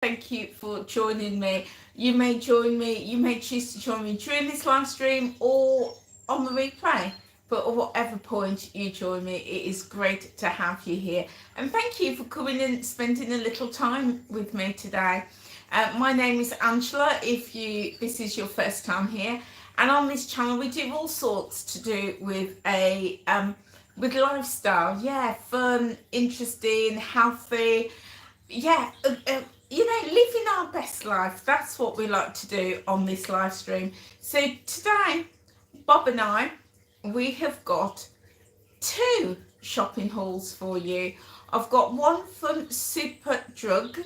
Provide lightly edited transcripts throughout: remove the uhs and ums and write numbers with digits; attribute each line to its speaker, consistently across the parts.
Speaker 1: Thank you for joining me. You may join me, you may choose to join me during this live stream or on the replay. But at whatever point you join me, it is great to have you here. And thank you for coming and spending a little time with me today. My name is Angela, if this is your first time here. And on this channel, we do all sorts to do with with lifestyle. Yeah, fun, interesting, healthy. Yeah, living our best life. That's what we like to do on this live stream. So today, Bob and I, we have got 2 shopping hauls for you. I've got one from Super Drug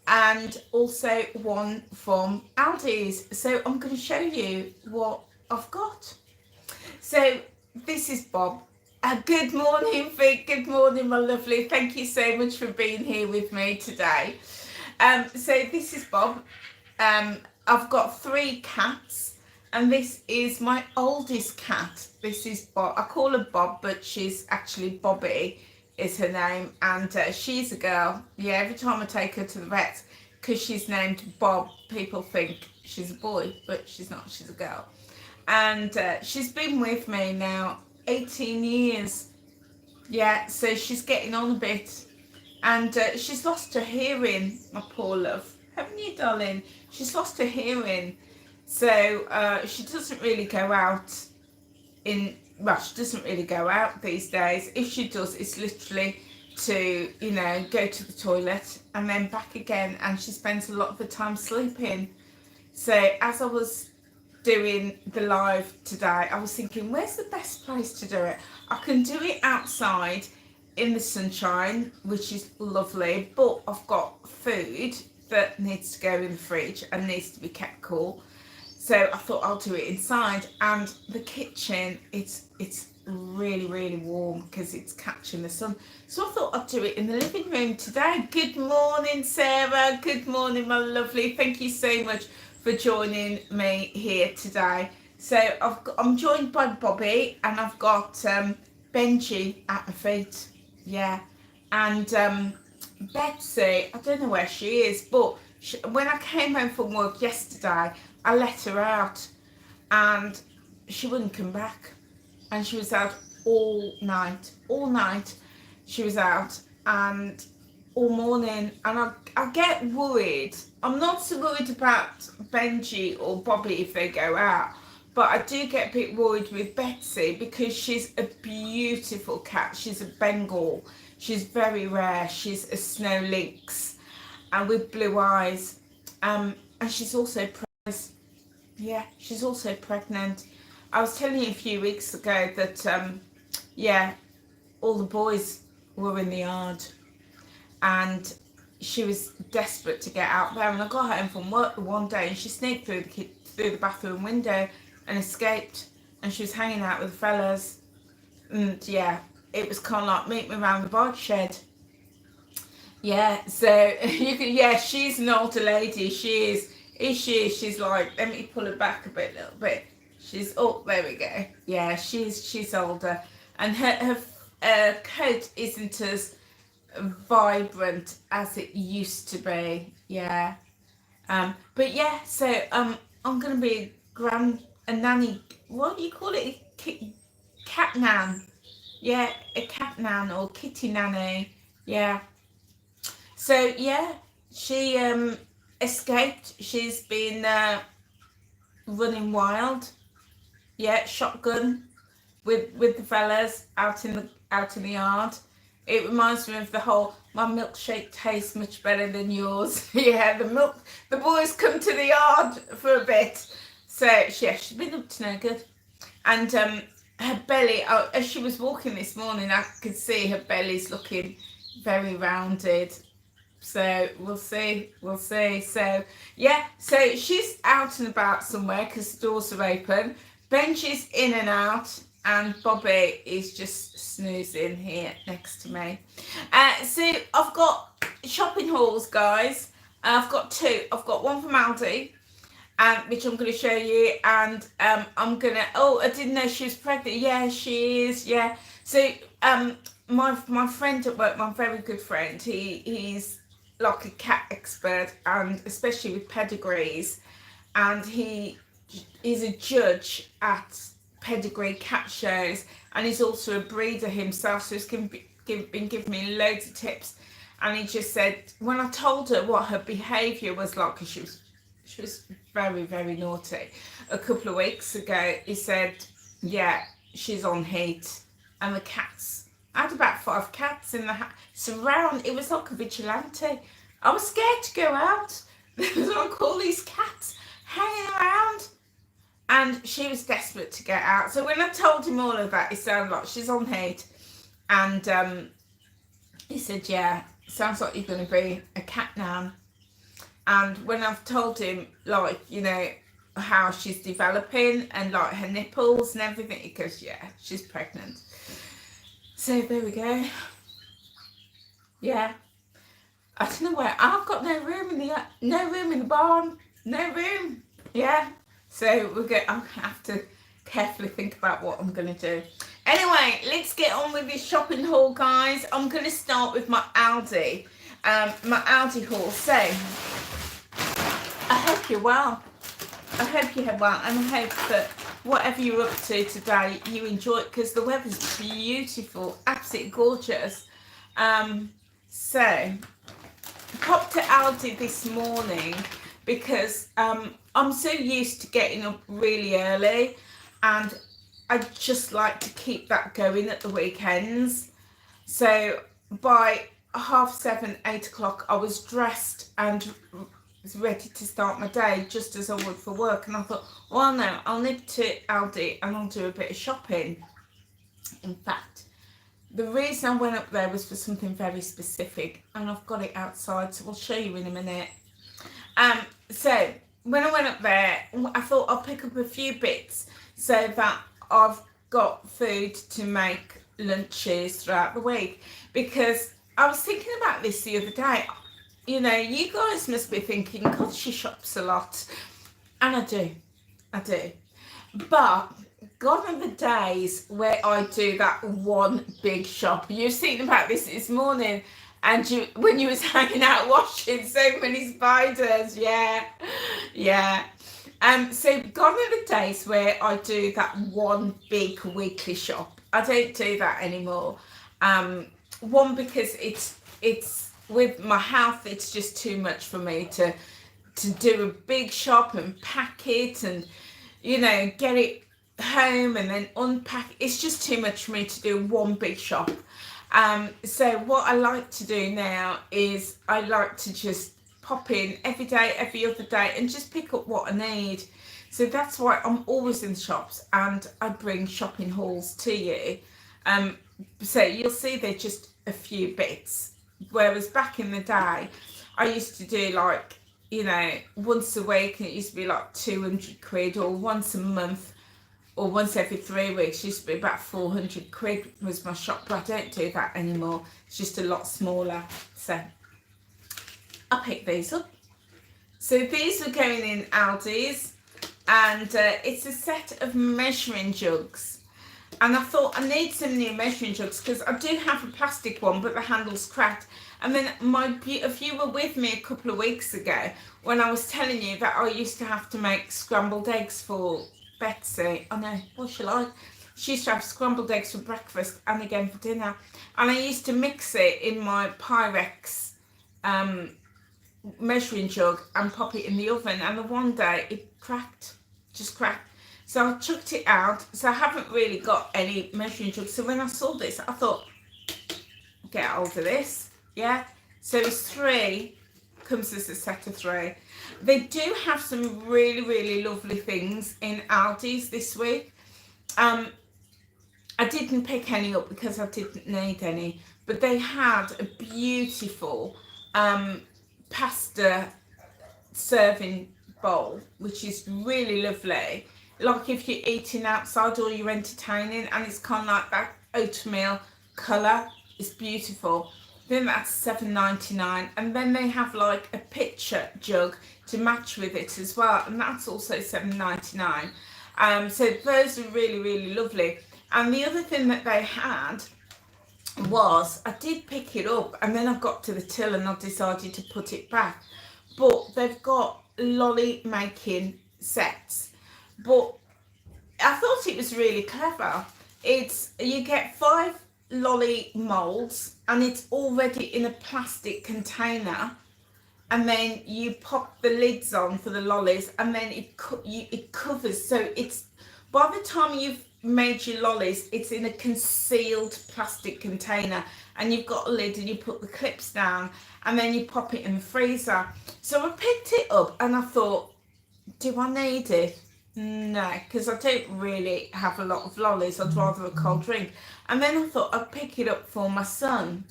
Speaker 1: and also one from Aldi's. So I'm going to show you what I've got. So this is Bob. Good morning, Vic. Good morning, my lovely. Thank you so much for being here with me today. So this is Bob. I've got 3 cats, and this is my oldest cat. This is Bob. I call her Bob, but she's actually Bobby is her name, and she's a girl. Yeah, every time I take her to the vet, because she's named Bob, people think she's a boy, but she's not. She's a girl. And she's been with me now 18 years. Yeah, so she's getting on a bit. And she's lost her hearing, my poor love. Haven't you, darling? She's lost her hearing. So she doesn't really go out she doesn't really go out these days. If she does, it's literally to, go to the toilet and then back again. And she spends a lot of the time sleeping. So as I was doing the live today, I was thinking, where's the best place to do it? I can do it outside in the sunshine, which is lovely, but I've got food that needs to go in the fridge and needs to be kept cool. So I thought I'll do it inside, and the kitchen, it's really, really warm because it's catching the sun. So I thought I'd do it in the living room today. Good morning, Sarah. Good morning, my lovely. Thank you so much for joining me here today. So I'm joined by Bobby, and I've got Benji at my feet. Yeah, and Betsy, I don't know where she is, but when I came home from work yesterday, I let her out and she wouldn't come back, and she was out all night she was out, and all morning. And I get worried. I'm not so worried about Benji or Bobby if they go out, but I do get a bit worried with Betsy because she's a beautiful cat. She's a Bengal. She's very rare. She's a snow lynx and with blue eyes. And she's also pregnant. Yeah, she's also pregnant. I was telling you a few weeks ago that, all the boys were in the yard and she was desperate to get out there. And I got home from work one day and she sneaked through the bathroom window and escaped, and she was hanging out with the fellas. And yeah, it was kind of like, meet me around the bike shed. Yeah, so she's an older lady. She is. She's like, let me pull her back a little bit. She's, oh, there we go. Yeah, she's older, and her coat isn't as vibrant as it used to be. Yeah, but yeah, so I'm gonna be a nanny. What do you call it? Cat nan. Yeah, a cat nan or kitty nanny. Yeah. So yeah, she escaped. She's been running wild. Yeah, shotgun with the fellas out in the yard. It reminds me of the whole, my milkshake tastes much better than yours. Yeah, the boys come to the yard for a bit. So yeah, she's been up to no good. And her belly, as she was walking this morning, I could see her belly's looking very rounded. So we'll see. So yeah, so she's out and about somewhere because the doors are open. Benji's in and out, and Bobby is just snoozing here next to me. So I've got shopping hauls, guys. I've got 2. I've got one from Aldi, which I'm going to show you, and I'm going to, I didn't know she was pregnant. Yeah, she is. Yeah. So my friend at work, my very good friend, he's like a cat expert, and especially with pedigrees, and he is a judge at pedigree cat shows, and he's also a breeder himself, so he's been giving me loads of tips. And he just said, when I told her what her behaviour was like, because she was very, very naughty a couple of weeks ago, he said, yeah, she's on heat. And the cats, I had about 5 cats in the surround. It was like a vigilante. I was scared to go out. There was like all these cats hanging around, and she was desperate to get out. So when I told him all of that, it sounded like she's on heat. And he said, yeah, sounds like you're going to be a cat now. And when I've told him, like, you know, how she's developing and like her nipples and everything, he goes, yeah, she's pregnant. So there we go. Yeah, I don't know where. I've got no room in the barn. No room. Yeah. So I'm gonna have to carefully think about what I'm gonna do. Anyway, let's get on with this shopping haul, guys. I'm gonna start with my Aldi. My Aldi haul. So I hope you're well. I hope you're well, and I hope that whatever you're up to today, you enjoy it, because the weather's beautiful, absolutely gorgeous. So popped to Aldi this morning because I'm so used to getting up really early, and I just like to keep that going at the weekends. So by 7:30, 8 o'clock, I was dressed and was ready to start my day just as I would for work. And I thought, well, no, I'll nip to Aldi and I'll do a bit of shopping. In fact, the reason I went up there was for something very specific, and I've got it outside, so I'll show you in a minute. So when I went up there, I thought I'll pick up a few bits so that I've got food to make lunches throughout the week, because I was thinking about this the other day. You know, you guys must be thinking, God, she shops a lot. And I do. But gone are the days where I do that one big shop. You've seen about this morning, and when you was hanging out washing so many spiders. Yeah. So gone are the days where I do that one big weekly shop. I don't do that anymore. One, because it's with my health, it's just too much for me to do a big shop and pack it and, you know, get it home and then unpack. It's just too much for me to do one big shop. So what I like to do now is I like to just pop in every day, every other day, and just pick up what I need. So that's why I'm always in the shops, and I bring shopping hauls to you. So you'll see they're just a few bits. Whereas back in the day, I used to do like, you know, once a week, and it used to be like 200 quid, or once a month, or once every 3 weeks. It used to be about 400 quid was my shop, but I don't do that anymore. It's just a lot smaller. So I picked these up. So these are going in Aldi's, and it's a set of measuring jugs. And I thought I need some new measuring jugs, because I do have a plastic one, but the handle's cracked. And then if you were with me a couple of weeks ago, when I was telling you that I used to have to make scrambled eggs for Betsy, I know, what she like? She used to have scrambled eggs for breakfast and again for dinner. And I used to mix it in my Pyrex measuring jug and pop it in the oven. And the one day it just cracked. So I chucked it out. So I haven't really got any measuring jugs. So when I saw this, I thought, get hold of this. Yeah. So it's 3, comes as a set of 3. They do have some really, really lovely things in Aldi's this week. I didn't pick any up because I didn't need any, but they had a beautiful pasta serving bowl, which is really lovely. Like if you're eating outside or you're entertaining, and it's kind of like that oatmeal colour. It's beautiful. Then that's $7.99, and then they have like a pitcher jug to match with it as well, and that's also $7.99. So those are really, really lovely. And the other thing that they had was I did pick it up, and then I got to the till and I decided to put it back. But they've got lolly making sets. But I thought it was really clever. It's, you get 5 lolly molds and it's already in a plastic container, and then you pop the lids on for the lollies, and then it covers, so it's, by the time you've made your lollies, it's in a concealed plastic container, and you've got a lid and you put the clips down, and then you pop it in the freezer. So I picked it up and I thought, do I need it? No, because I don't really have a lot of lollies. I'd rather a cold drink. And then I thought I'd pick it up for my son.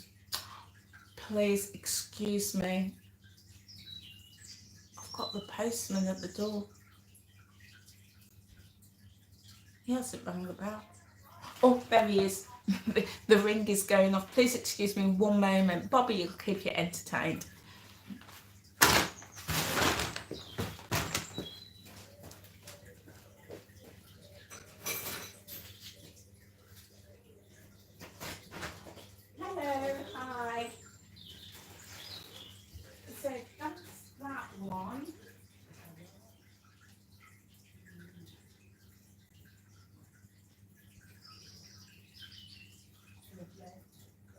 Speaker 1: Please excuse me. I've got the postman at the door. He hasn't rang the bell. Oh, there he is. The ring is going off. Please excuse me one moment. Bobby, you'll keep you entertained. Hello, hi. So that's that one.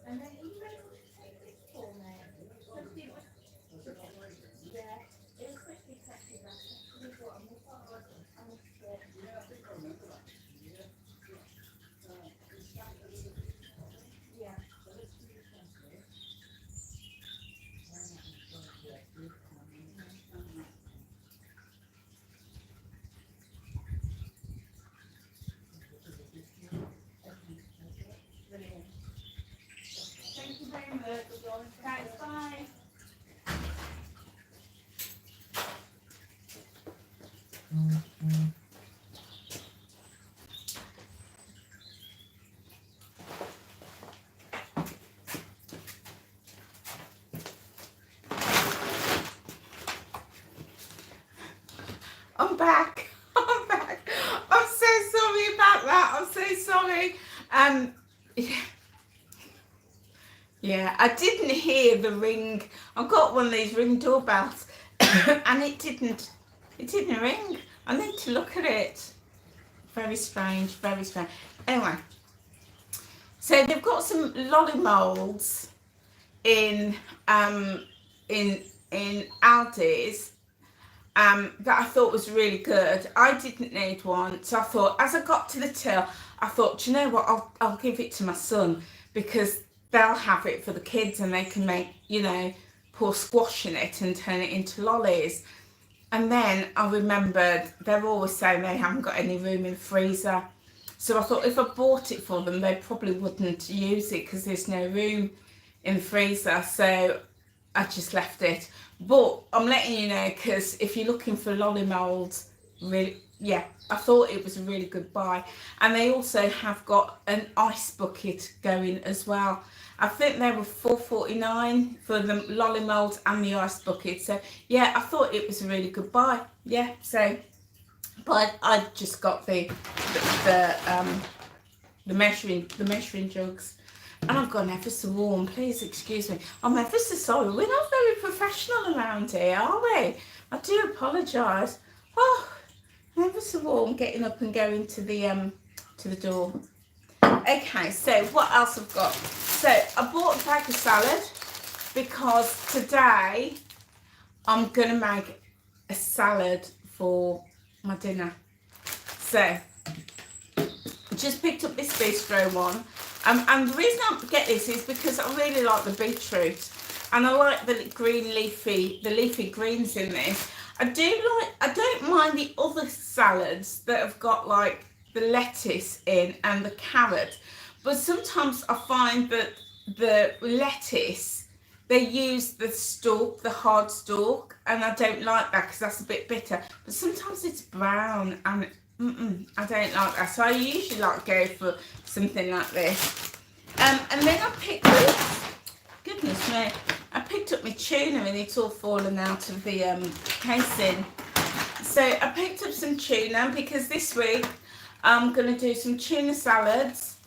Speaker 1: And then are you able to take this for me? Yeah, it was quickly tested that. Yeah. Brilliant. Thank you very much. Thanks, bye. I'm back. I'm back. I'm so sorry about that. I'm so sorry. Yeah, I didn't hear the ring. I've got one of these ring doorbells, and it didn't ring. I need to look at it. Very strange, very strange. Anyway, so they've got some lolly molds in Aldi's that I thought was really good. I didn't need one, so I thought, as I got to the till, I thought, do you know what, I'll give it to my son, because they'll have it for the kids and they can make, you know, pour squash in it and turn it into lollies. And then I remembered they're always saying they haven't got any room in the freezer, so I thought if I bought it for them they probably wouldn't use it because there's no room in the freezer, so I just left it. But I'm letting you know, because if you're looking for lolly molds, really, yeah, I thought it was a really good buy. And they also have got an ice bucket going as well. I think they were $4.49 for the lolly molds and the ice bucket. So yeah, I thought it was a really good buy. Yeah, so, but I just got the measuring jugs. And I've gone ever so warm, please excuse me. I'm ever so sorry. We're not very professional around here, are we? I do apologise. Oh, I'm ever so warm getting up and going to the door. Okay, so what else I've got? So I bought a bag of salad because today I'm going to make a salad for my dinner. So just picked up this bistro one. And the reason I get this is because I really like the beetroot, and I like the leafy greens in this. I don't mind the other salads that have got like the lettuce in and the carrot, but sometimes I find that the lettuce, they use the stalk, the hard stalk, and I don't like that because that's a bit bitter. But sometimes it's brown and I don't like that, so I usually like go for something like this. And then I picked up, goodness me, I picked up my tuna and it's all fallen out of the casing. So I picked up some tuna because this week I'm going to do some tuna salads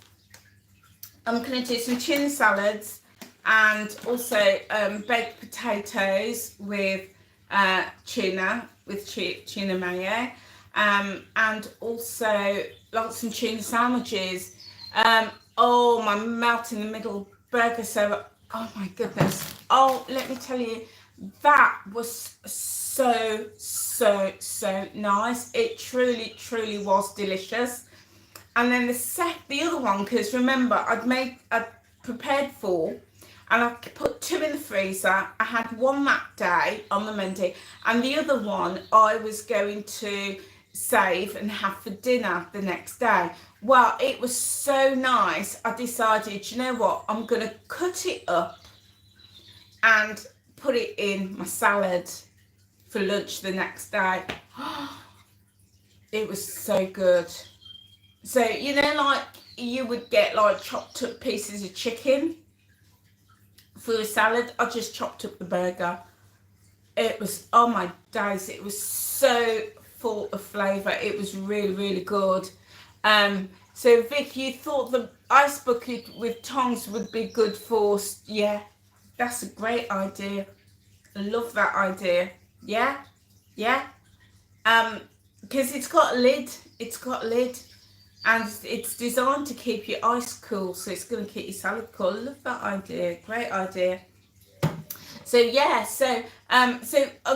Speaker 1: I'm going to do some tuna salads and also baked potatoes with tuna mayo, and also like some tuna sandwiches. Oh, my melt in the middle burger. So, oh my goodness. Oh, let me tell you, that was so nice. It truly was delicious. And then the other one, because remember, I'd prepared 4, and I put 2 in the freezer. I had one that day on the Monday, and the other one I was going to save and have for dinner the next day. Well, it was so nice. I decided, you know what, I'm going to cut it up and put it in my salad for lunch the next day. It was so good. So, you know, like you would get like chopped up pieces of chicken for a salad. I just chopped up the burger. It was, oh my days, it was so full of flavour. It was really good. So Vic, you thought the ice bucket with tongs would be good for, yeah, that's a great idea. I love that idea. Yeah. Because it's got a lid. And it's designed to keep your ice cool, so it's going to keep your salad cool. I love that idea. Great idea. So yeah, so I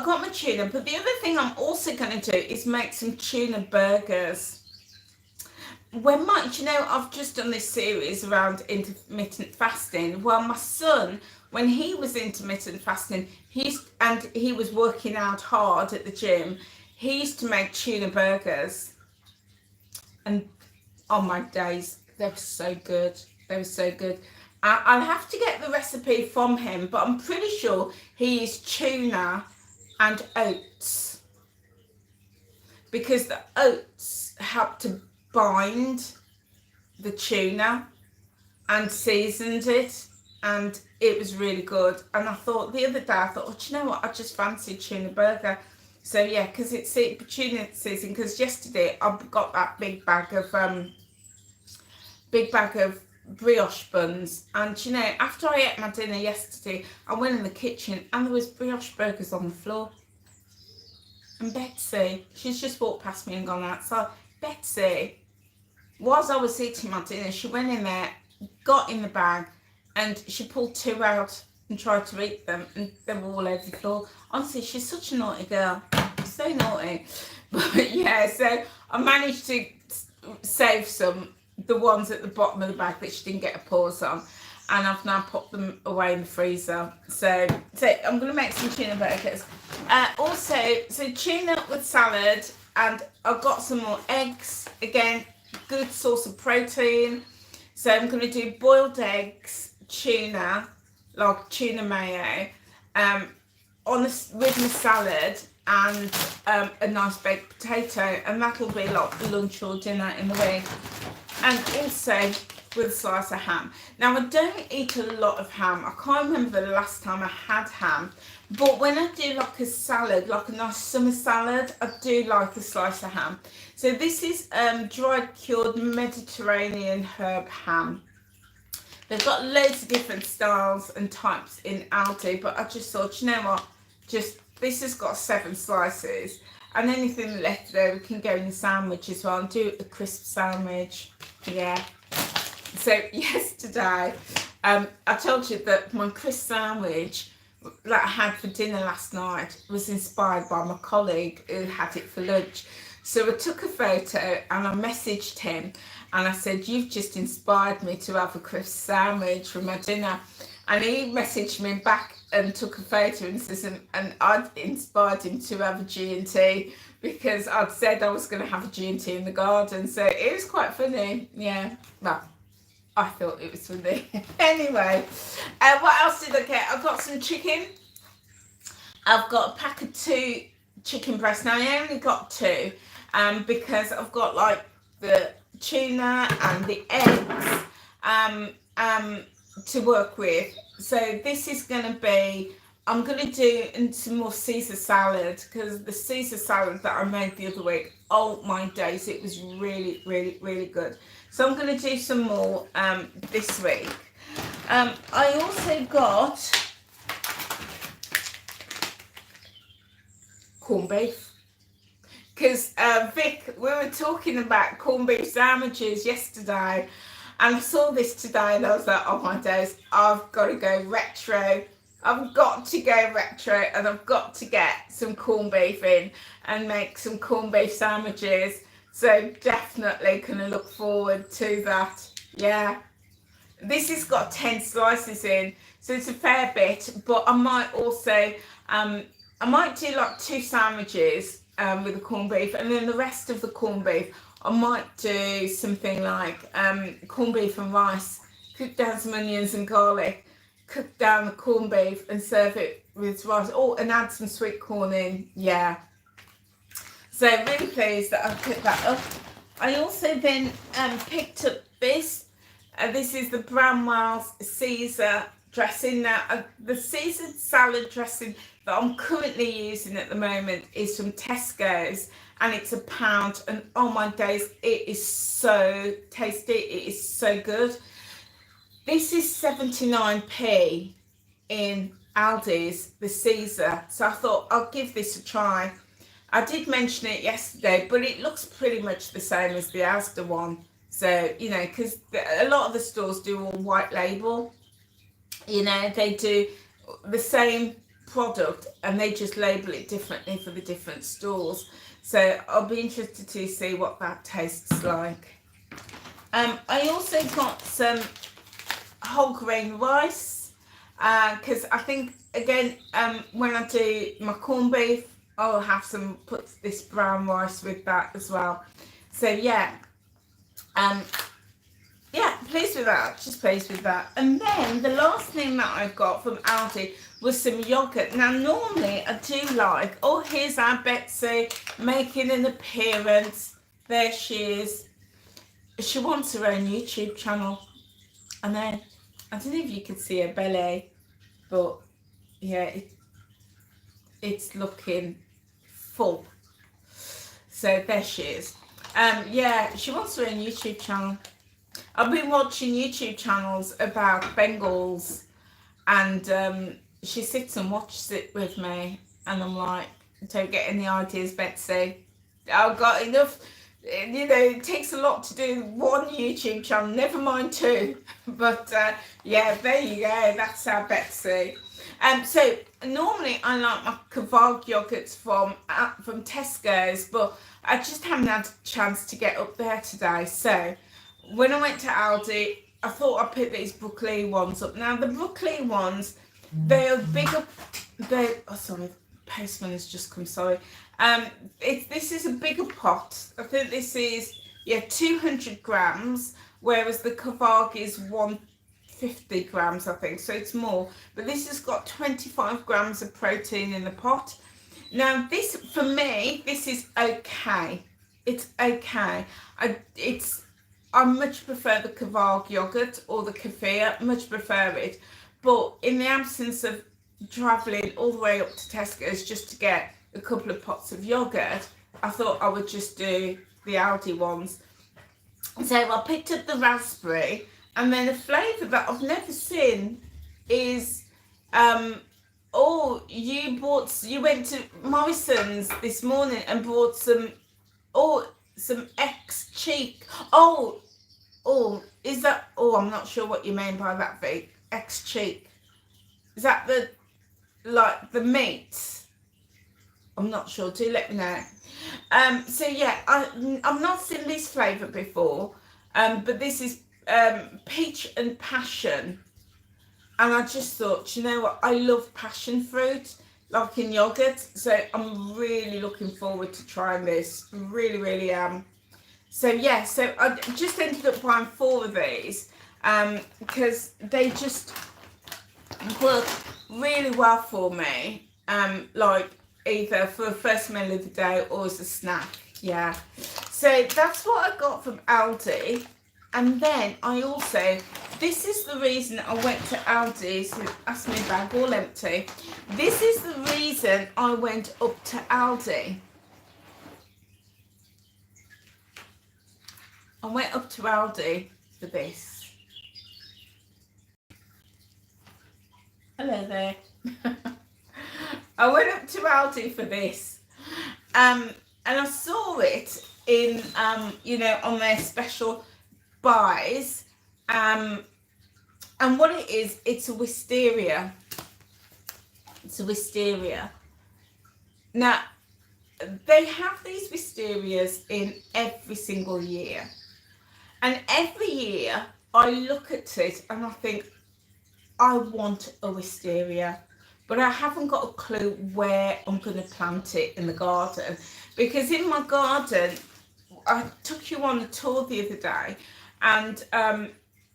Speaker 1: got my tuna, but the other thing I'm also going to do is make some tuna burgers. I've just done this series around intermittent fasting. Well, my son, when he was intermittent fasting, he was working out hard at the gym. He used to make tuna burgers, and oh my days, they were so good. I'll have to get the recipe from him, but I'm pretty sure he used tuna and oats, because the oats help to bind the tuna and seasoned it, and it was really good. And I thought the other day, oh, do you know what? I just fancied tuna burger. So yeah, because it's tuna season. Because yesterday I got that big bag of brioche buns, and you know, after I ate my dinner yesterday, I went in the kitchen and there was brioche burgers on the floor. And Betsy, she's just walked past me and gone outside. Betsy, whilst I was eating my dinner, she went in there, got in the bag, and she pulled 2 out and tried to eat them, and they were all over the floor. Honestly, she's such a naughty girl. So naughty. But yeah, so I managed to save the ones at the bottom of the bag that she didn't get a pause on, and I've now put them away in the freezer. So I'm going to make some tuna burgers. Also, so tuna with salad, and I've got some more eggs. Again, good source of protein. So I'm going to do boiled eggs, tuna, like tuna mayo, with my salad, and a nice baked potato, and that'll be like lunch or dinner in the week. And also with a slice of ham. Now, I don't eat a lot of ham. I can't remember the last time I had ham, but when I do like a salad, like a nice summer salad, I do like a slice of ham. So this is dried cured Mediterranean herb ham. They've got loads of different styles and types in Aldi, but I just thought, you know what, this has got 7 slices, and anything left over can go in the sandwich as well, and do a crisp sandwich. Yeah. So yesterday, I told you that my crisp sandwich that I had for dinner last night was inspired by my colleague who had it for lunch. So I took a photo and I messaged him, and I said, "You've just inspired me to have a crisp sandwich for my dinner." And he messaged me back and took a photo and says, and I'd inspired him to have a G&T, because I'd said I was going to have a G&T in the garden. So it was quite funny. Yeah. Well, I thought it was funny. Anyway, what else did I get? I've got some chicken. I've got a pack of 2 chicken breasts. Now, I only got 2 because I've got like the tuna and the eggs to work with. So this is going to be, I'm going to do some more Caesar salad, because the Caesar salad that I made the other week, oh my days, it was really good. So I'm going to do some more this week. I also got corned beef. Because Vic, we were talking about corned beef sandwiches yesterday, and I saw this today and I was like, oh my days, I've got to go retro. I've got to go retro, and I've got to get some corned beef in and make some corned beef sandwiches. So definitely can look forward to that. Yeah. This has got 10 slices in, so it's a fair bit, but I might also, I might do like 2 sandwiches with the corned beef, and then the rest of the corned beef I might do something like corned beef and rice, cook down some onions and garlic, cook down the corned beef and serve it with rice, and add some sweet corn in. Yeah, so really pleased that I picked that up. I also then picked up this. This is the Bramwell's Caesar dressing. Now, the Caesar salad dressing that I'm currently using at the moment is from Tesco's, and it's £1. And oh my days, it is so tasty. It is so good. This is 79p in Aldi's, the Caesar. So I thought I'll give this a try. I did mention it yesterday, but it looks pretty much the same as the Asda one. So, you know, because a lot of the stores do all white label. You know, they do the same product and they just label it differently for the different stores. So I'll be interested to see what that tastes like. I also got some whole grain rice, because I think, again, when I do my corned beef, I'll have put this brown rice with that as well. So yeah, yeah, pleased with that, just pleased with that. And then the last thing that I got from Aldi was some yogurt. Now normally I do like, oh, here's our Betsy making an appearance. There she is. She wants her own YouTube channel. And then, I don't know if you can see her belly, but yeah, it's looking full. So there she is. Yeah, she wants her own YouTube channel. I've been watching YouTube channels about Bengals, and she sits and watches it with me, and I'm like, don't get any ideas, Betsy. I've got enough, you know, it takes a lot to do one YouTube channel, never mind 2. But yeah, there you go, that's our Betsy. So normally I like my Kvarg yogurts from Tesco's, but I just haven't had a chance to get up there today. So when I went to Aldi, I thought I'd pick these Brooklee ones up. Now the Brooklee ones, they're bigger. Oh, sorry, the postman has just come. Sorry. This is a bigger pot. I think this is 200 grams, whereas the Kvarg is 150 grams, I think. So it's more. But this has got 25 grams of protein in the pot. Now this, for me, this is okay. It's okay. I much prefer the Kvarg yogurt or the kefir, much prefer it. But in the absence of travelling all the way up to Tesco's just to get a couple of pots of yogurt, I thought I would just do the Aldi ones. So I picked up the raspberry, and then a flavour that I've never seen is, you went to Morrison's this morning and bought some ex-cheek. Is that, I'm not sure what you mean by that, Vic. Ex-cheek. Is that the meat? I'm not sure, do let me know. So yeah, I've not seen this flavour before, but this is peach and passion. And I just thought, you know what, I love passion fruit, like in yogurt, so I'm really looking forward to trying this, really, really am. So yeah, so I just ended up buying 4 of these, because they just work really well for me, like either for a first meal of the day or as a snack. Yeah, so that's what I got from Aldi. And then I also, this is the reason I went to Aldi. So that's my bag all empty. This is the reason I went up to Aldi. I went up to Aldi for this. Hello there. I went up to Aldi for this. And I saw it in, you know, on their special buys. And what it is, it's a wisteria. It's a wisteria. Now, they have these wisterias in every single year. And every year I look at it and I think, I want a wisteria, but I haven't got a clue where I'm going to plant it in the garden. Because in my garden, I took you on a tour the other day, and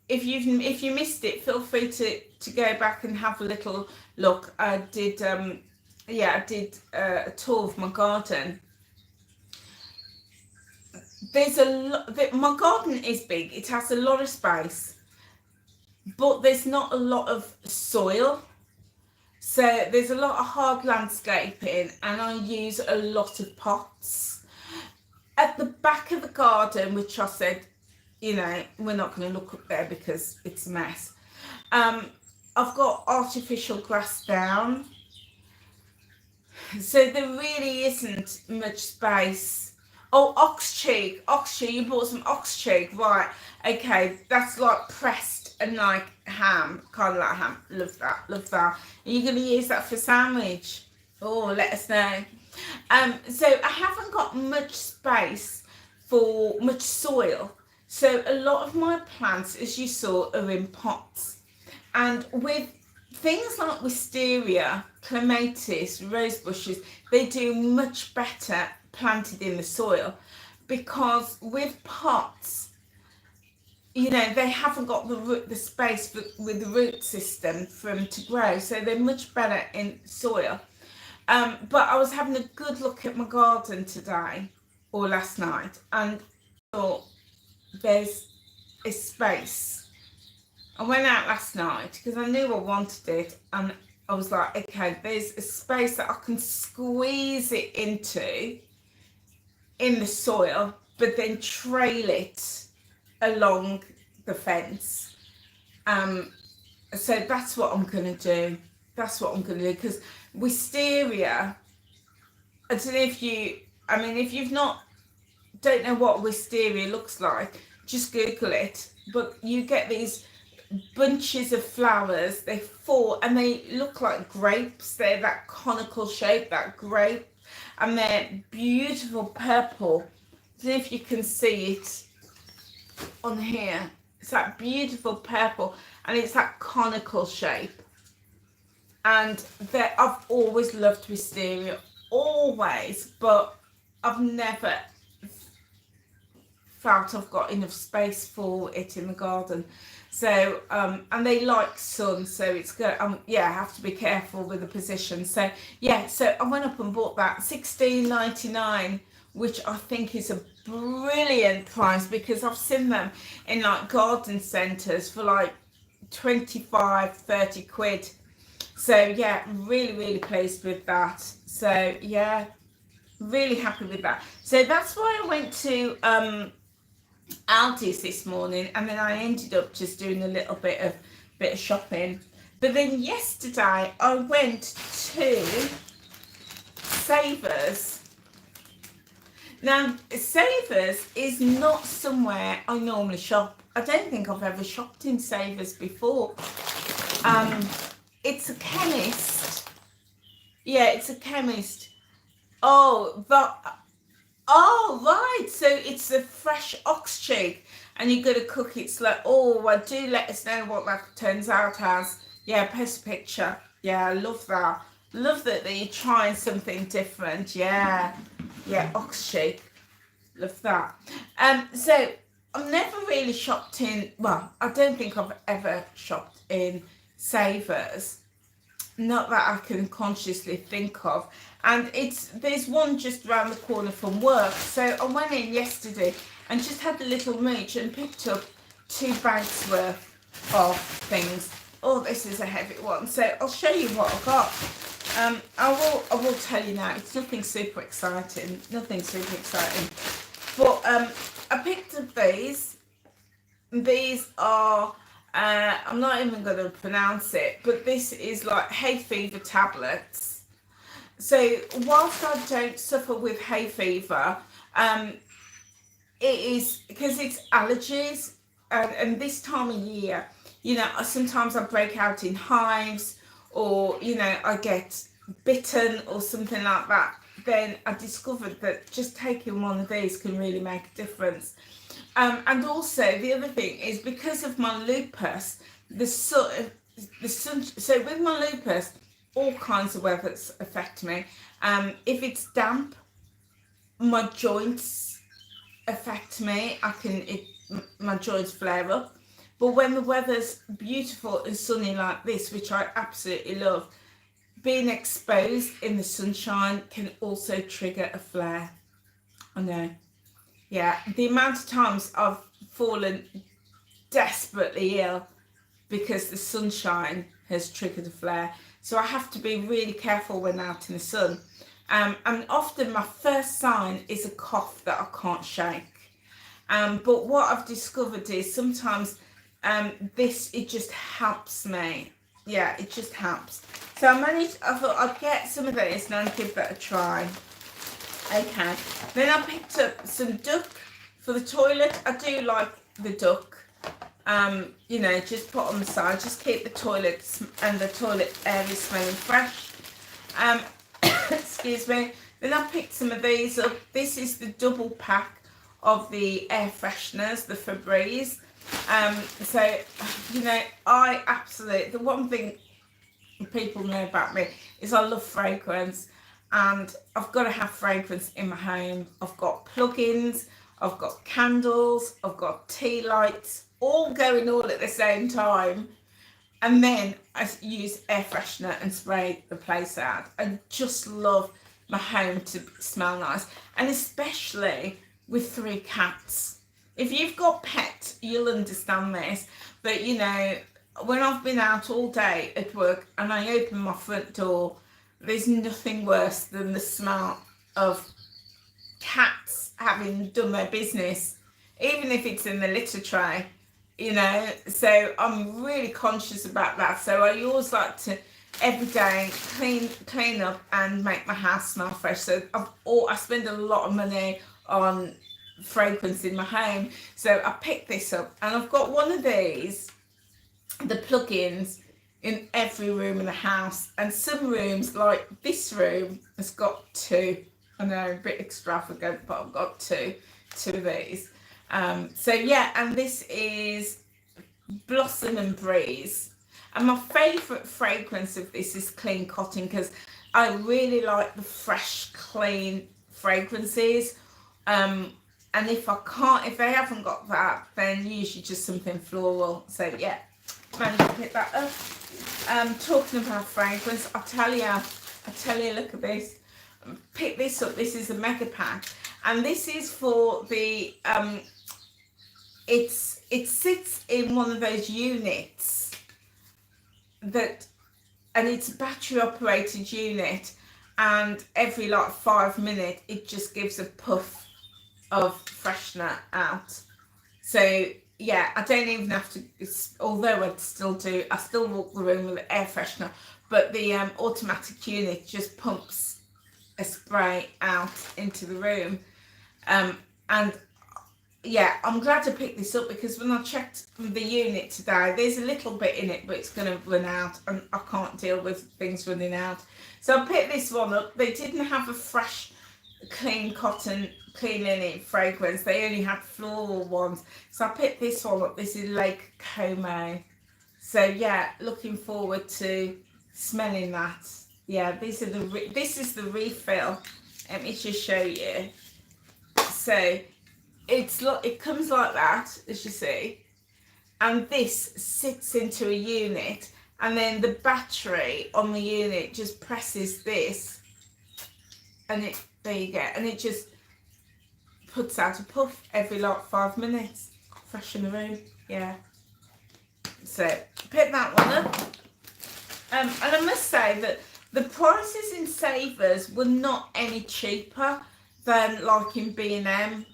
Speaker 1: if you missed it, feel free to go back and have a little look. I did a tour of my garden. There's a lot. My garden is big. It has a lot of space, but there's not a lot of soil. So there's a lot of hard landscaping, and I use a lot of pots. At the back of the garden, which I said, you know, we're not going to look up there because it's a mess. I've got artificial grass down. So there really isn't much space. Oh, ox cheek, you bought some ox cheek, right? Okay, that's like pressed and like ham, kind of like ham. Love that, love that. Are you going to use that for sandwich? Oh, let us know. So I haven't got much space for much soil. So a lot of my plants, as you saw, are in pots. And with things like wisteria, clematis, rose bushes, they do much better planted in the soil, because with pots, you know, they haven't got the space with the root system for them to grow, so they're much better in soil. But I was having a good look at my garden today, or last night, and thought there's a space. I went out last night because I knew I wanted it, and I was like, okay, there's a space that I can squeeze it into in the soil, but then trail it along the fence. So that's what I'm going to do. That's what I'm going to do, because wisteria, I don't know if you, I mean, if you've don't know what wisteria looks like, just Google it. But you get these bunches of flowers, they fall and they look like grapes. They're that conical shape, that grape, and they're beautiful purple. I don't know if you can see it on here. It's that beautiful purple, and it's that conical shape. And I've always loved wisteria, always, but I've never felt I've got enough space for it in the garden. So and they like sun, so it's good. Yeah, I have to be careful with the position. So yeah, so I went up and bought that $16.99, which I think is a brilliant price, because I've seen them in like garden centres for like 25-30 quid. So yeah, really pleased with that. So yeah, really happy with that. So that's why I went to Aldi's this morning, and then I ended up just doing a little bit of shopping. But then yesterday I went to Savers. Now Savers is not somewhere I normally shop. I don't think I've ever shopped in Savers before. It's a chemist. Yeah, it's a chemist. Oh, right. So it's a fresh ox cheek, and you've got to cook it slow. Oh, well, do let us know what that turns out as. Yeah, post a picture. Yeah, I love that. Love that you're trying something different. Yeah, ox cheek. Love that. So I've never really shopped in. Well, I don't think I've ever shopped in Savers. Not that I can consciously think of. And there's one just around the corner from work. So I went in yesterday and just had a little mooch and picked up 2 bags worth of things. Oh, this is a heavy one. So I'll show you what I got. I will tell you now, it's nothing super exciting. But I picked up these. These are, I'm not even going to pronounce it, but this is like hay fever tablets. So whilst I don't suffer with hay fever, it is because it's allergies, and this time of year, you know, sometimes I break out in hives, or you know, I get bitten or something like that. Then I discovered that just taking one of these can really make a difference. And also the other thing is, because of my lupus, the sun. So with my lupus, all kinds of weathers affect me. If it's damp, my joints affect me. My joints flare up. But when the weather's beautiful and sunny like this, which I absolutely love, being exposed in the sunshine can also trigger a flare. I know. Yeah, the amount of times I've fallen desperately ill because the sunshine has triggered a flare. So I have to be really careful when out in the sun. And often my first sign is a cough that I can't shake. But what I've discovered is sometimes it just helps me. Yeah, it just helps. So I thought I'd get some of this and I'd give that a try. Okay, then I picked up some duck for the toilet. I do like the duck. You know, just put on the side, just keep the toilet and the toilet area smelling fresh. Excuse me. Then I picked some of these up. This is the double pack of the air fresheners, the Febreze. So, you know, the one thing people know about me is I love fragrance, and I've got to have fragrance in my home. I've got plugins, I've got candles, I've got tea lights, all going all at the same time. And then I use air freshener and spray the place out. I just love my home to smell nice, and especially with 3 cats. If you've got pets, you'll understand this. But you know, when I've been out all day at work and I open my front door, there's nothing worse than the smell of cats having done their business, even if it's in the litter tray, you know. So I'm really conscious about that. So I always like to every day clean up and make my house smell fresh. So I spend a lot of money on fragrance in my home. So I picked this up, and I've got one of these, the plugins, in every room in the house. And some rooms, like this room, has got 2. I know, a bit extravagant, but I've got two of these. So yeah, and this is Blossom and Breeze. And my favourite fragrance of this is Clean Cotton, because I really like the fresh, clean fragrances. And if they haven't got that, then usually just something floral. So yeah, managed to pick that up. Talking about fragrance, I tell you, look at this. Pick this up. This is a mega pack, and this is for the it sits in one of those units and it's a battery operated unit, and every like 5 minutes it just gives a puff of freshener out. So yeah, I don't even have to, although I still walk the room with air freshener, but the automatic unit just pumps a spray out into the room. And yeah, I'm glad I picked this up, because when I checked the unit today, there's a little bit in it, but it's going to run out, and I can't deal with things running out. So I picked this one up. They didn't have a fresh Clean Cotton clean linen fragrance, they only had floral ones. So I picked this one up. This is Lake Como. So yeah, looking forward to smelling that. Yeah, this is the refill. Let me just show you. So it comes like that, as you see, and this sits into a unit, and then the battery on the unit just presses this, and there you go, and it just puts out a puff every like 5 minutes. Fresh in the room. Yeah. So pick that one up. And I must say that the prices in Savers were not any cheaper than like in B&M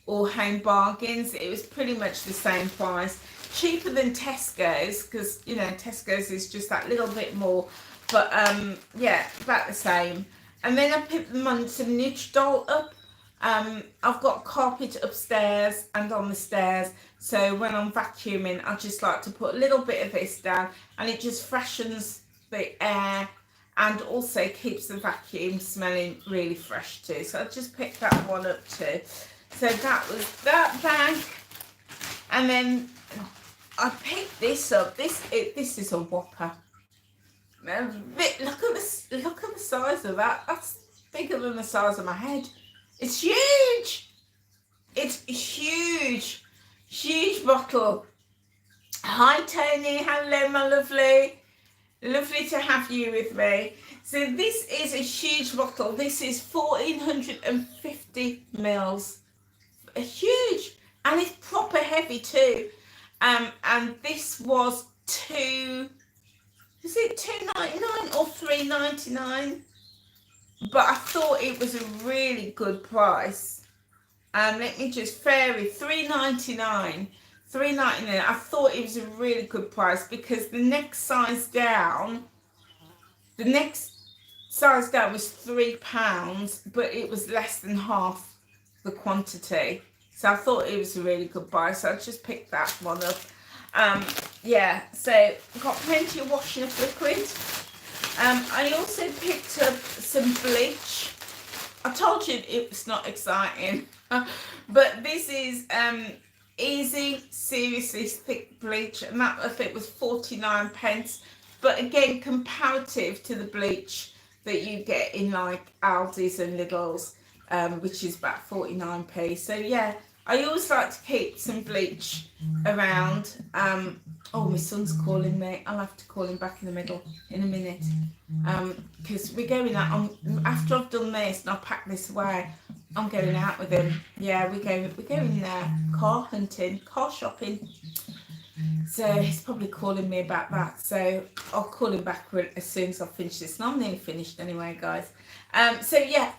Speaker 1: or Home Bargains. It was pretty much the same price, cheaper than Tesco's, because you know Tesco's is just that little bit more, but yeah, about the same. And then I put them on some Nutridoll up. I've got carpet upstairs and on the stairs, so when I'm vacuuming I just like to put a little bit of this down, and it just freshens the air and also keeps the vacuum smelling really fresh too. So I just picked that one up too. So that was that bag. And then I picked this up. This is a whopper. Look at the size of that. That's bigger than the size of my head. It's huge. It's huge. Huge bottle. Hi Tony. Hello my lovely. Lovely to have you with me. So this is a huge bottle. This is 1450 mils. Huge. And it's proper heavy too. And this was $2.99 or $3.99? But I thought it was a really good price. Let me just vary, $3.99. I thought it was a really good price because the next size down was £3, but it was less than half the quantity. So I thought it was a really good buy. So I just picked that one up. Yeah, so I've got plenty of washing up liquid. I also picked up some bleach. I told you it was not exciting, but this is Easy Seriously Thick Bleach, and that I think was 49p. But again, comparative to the bleach that you get in like Aldi's and Lidl's, which is about 49p. So yeah, I always like to keep some bleach around. Oh, my son's calling me. I'll have to call him back in a minute. Because we're going out. After I've done this and I'll pack this away, I'm going out with him. Yeah, we're going car hunting, car shopping. So he's probably calling me about that. So I'll call him back as soon as I finish this. And I'm nearly finished anyway, guys. So yeah,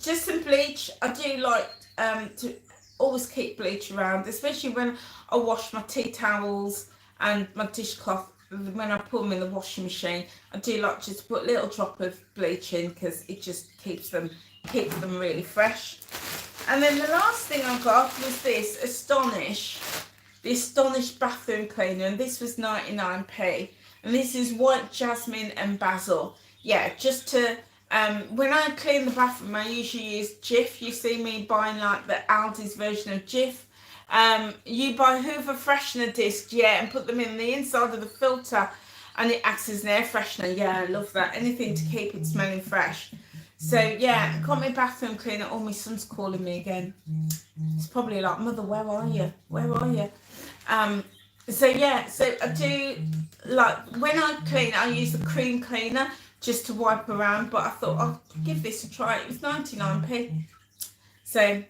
Speaker 1: just some bleach. I do like to always keep bleach around, especially when I wash my tea towels and my dishcloth. When I put them in the washing machine, I do like just to put a little drop of bleach in because it just keeps them really fresh. And then the last thing I got was this the Astonish bathroom cleaner, and this was 99p, and this is white jasmine and basil. Yeah, just to when I clean the bathroom, I usually use Jif. You see me buying like the Aldi's version of Jif. You buy Hoover freshener discs, yeah, and put them in the inside of the filter, and it acts as an air freshener. Yeah, I love that. Anything to keep it smelling fresh. So yeah, got my bathroom cleaner. Oh, my son's calling me again. It's probably like, Mother, where are you? So yeah, so I do like when I clean, I use the cream cleaner just to wipe around. But I thought I'll give this a try. It was 99p. So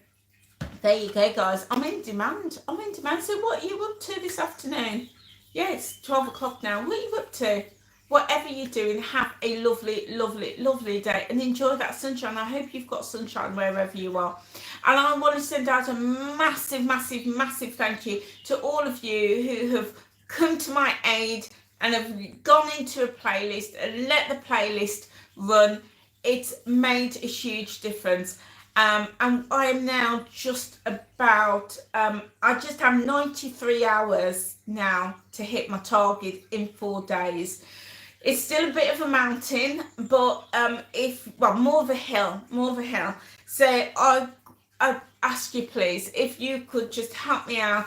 Speaker 1: there you go, guys. I'm in demand. So what are you up to this afternoon? Yeah, it's 12 o'clock now. What are you up to? Whatever you're doing, have a lovely, lovely, lovely day and enjoy that sunshine. I hope you've got sunshine wherever you are. And I want to send out a massive, massive, massive thank you to all of you who have come to my aid and have gone into a playlist and let the playlist run. It's made a huge difference. And I am now just about, I just have 93 hours now to hit my target in 4 days. It's still a bit of a mountain, but more of a hill. So I ask you please, if you could just help me out,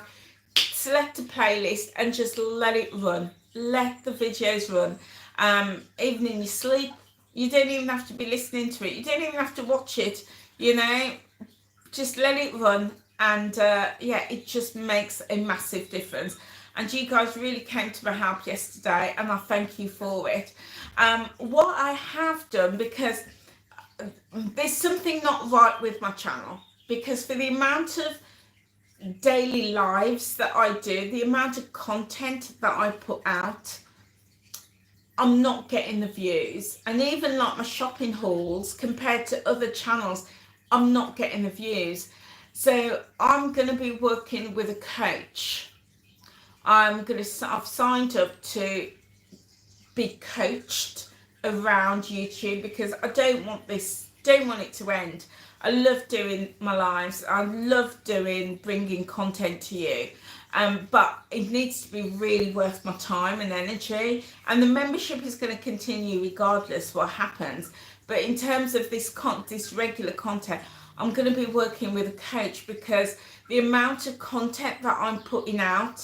Speaker 1: select a playlist and just let it run. Let the videos run. Even in your sleep, you don't even have to be listening to it. You don't even have to watch it. You know, just let it run, and yeah, it just makes a massive difference. And you guys really came to my help yesterday, and I thank you for it. What I have done, because there's something not right with my channel, because for the amount of daily lives that I do, the amount of content that I put out, I'm not getting the views. And even like my shopping hauls compared to other channels, I'm not getting the views. So I'm going to be working with a coach. I've signed up to be coached around YouTube because I don't want it to end. I love doing my lives. I love bringing content to you. But it needs to be really worth my time and energy. And the membership is going to continue regardless what happens. But in terms of this regular content, I'm going to be working with a coach because the amount of content that I'm putting out,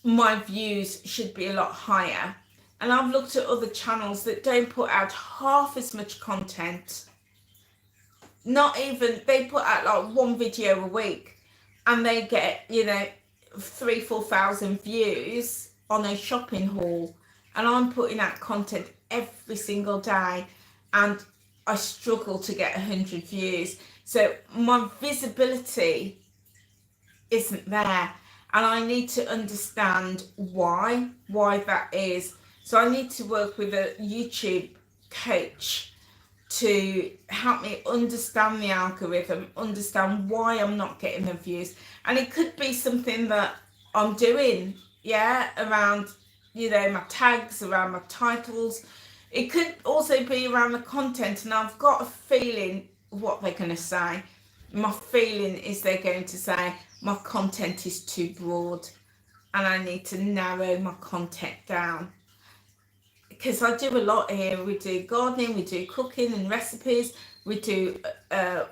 Speaker 1: my views should be a lot higher. And I've looked at other channels that don't put out half as much content. Not even, they put out like one video a week and they get, 3,000-4,000 views on a shopping haul. And I'm putting out content every single day and I struggle to get 100 views. So my visibility isn't there. And I need to understand why that is. So I need to work with a YouTube coach to help me understand the algorithm, understand why I'm not getting the views. And it could be something that I'm doing, around, my tags, around my titles. It could also be around the content. And I've got a feeling what they're going to say. My feeling is they're going to say, my content is too broad and I need to narrow my content down. Because I do a lot here. We do gardening, we do cooking and recipes, we do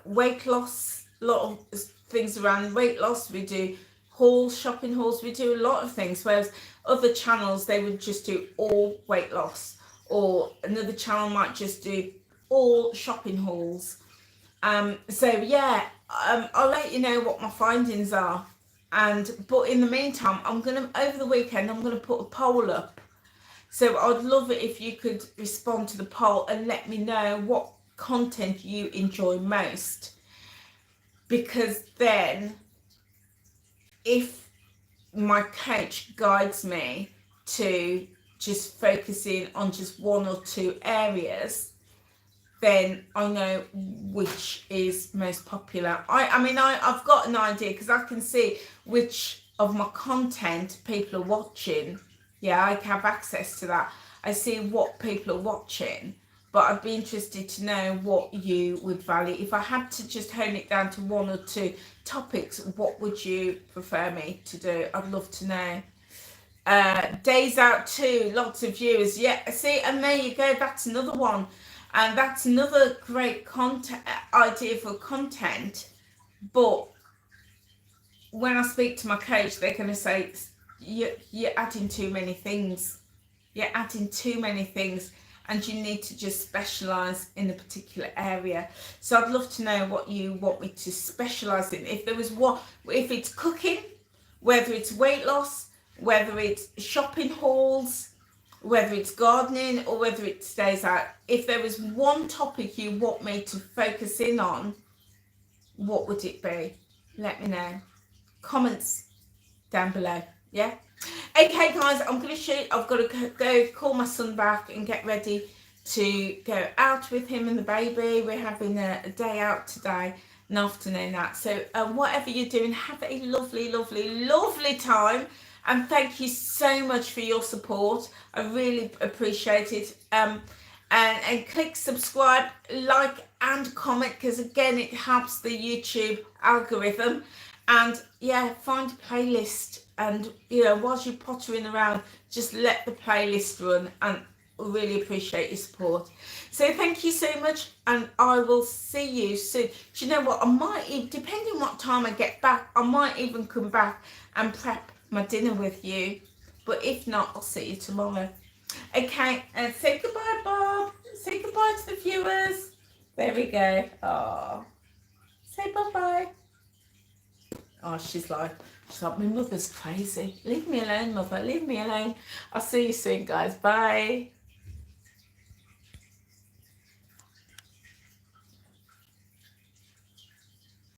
Speaker 1: weight loss, a lot of things around weight loss, we do hauls, shopping hauls, we do a lot of things, whereas other channels, they would just do all weight loss, or another channel might just do all shopping hauls. I'll let you know what my findings are. But in the meantime, over the weekend, I'm gonna put a poll up. So I'd love it if you could respond to the poll and let me know what content you enjoy most. Because then, if my coach guides me to just focusing on just one or two areas, then I know which is most popular. I've got an idea because I can see which of my content people are watching. Yeah, I have access to that. I see what people are watching, but I'd be interested to know what you would value. If I had to just hone it down to one or two topics, what would you prefer me to do? I'd love to know. Days out too, lots of viewers. Yeah, see, and there you go. That's another one. And that's another great idea for content. But when I speak to my coach, they're going to say, you're adding too many things. You're adding too many things and you need to just specialise in a particular area. So I'd love to know what you want me to specialise in. If it's cooking, whether it's weight loss, whether it's shopping hauls, whether it's gardening or whether it stays out. If there was one topic you want me to focus in on, what would it be? Let me know. Comments down below. Yeah. Okay, guys, I'm going to shoot. I've got to go call my son back and get ready to go out with him and the baby. We're having a day out today, an afternoon out. So whatever you're doing, have a lovely, lovely, lovely time. And thank you so much for your support. I really appreciate it. And click subscribe, like and comment, because again, it helps the YouTube algorithm. And yeah, find a playlist. And, whilst you're pottering around, just let the playlist run. And I really appreciate your support. So thank you so much. And I will see you soon. Do you know what? I might, depending on what time I get back, I might even come back and prep my dinner with you. But if not, I'll see you tomorrow. Okay, and say goodbye, Bob. Say goodbye to the viewers. There we go. Oh, say bye-bye. Oh, she's like, my mother's crazy. Leave me alone, mother. Leave me alone. I'll see you soon, guys. Bye.